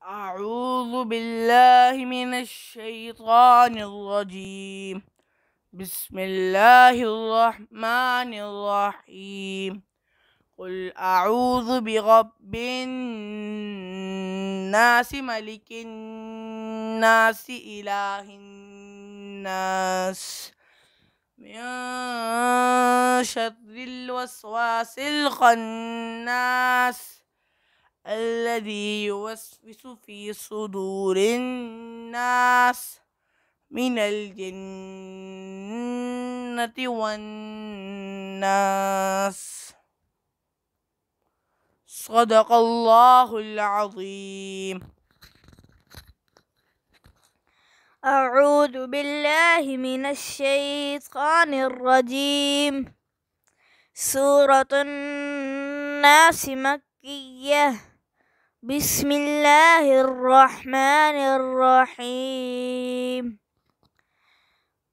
أعوذ بالله من الشيطان الرجيم. بسم الله الرحمن الرحيم. قل أعوذ برب الناس ملك الناس إله الناس من شر الوسواس الخناس الذي يوسوس في صدور الناس من الجنة والناس. صدق الله العظيم. أعوذ بالله من الشيطان الرجيم. سورة الناس مكية. بسم الله الرحمن الرحيم.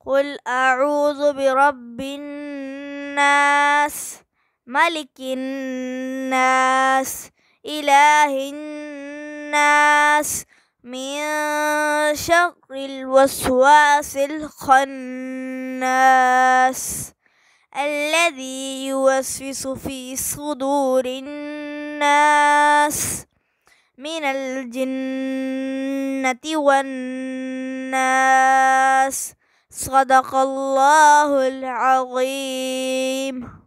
قل أعوذ برب الناس ملك الناس إله الناس من شر الوسواس الخناس الذي يوسوس في صدور الناس من الجنة والناس. صدق الله العظيم.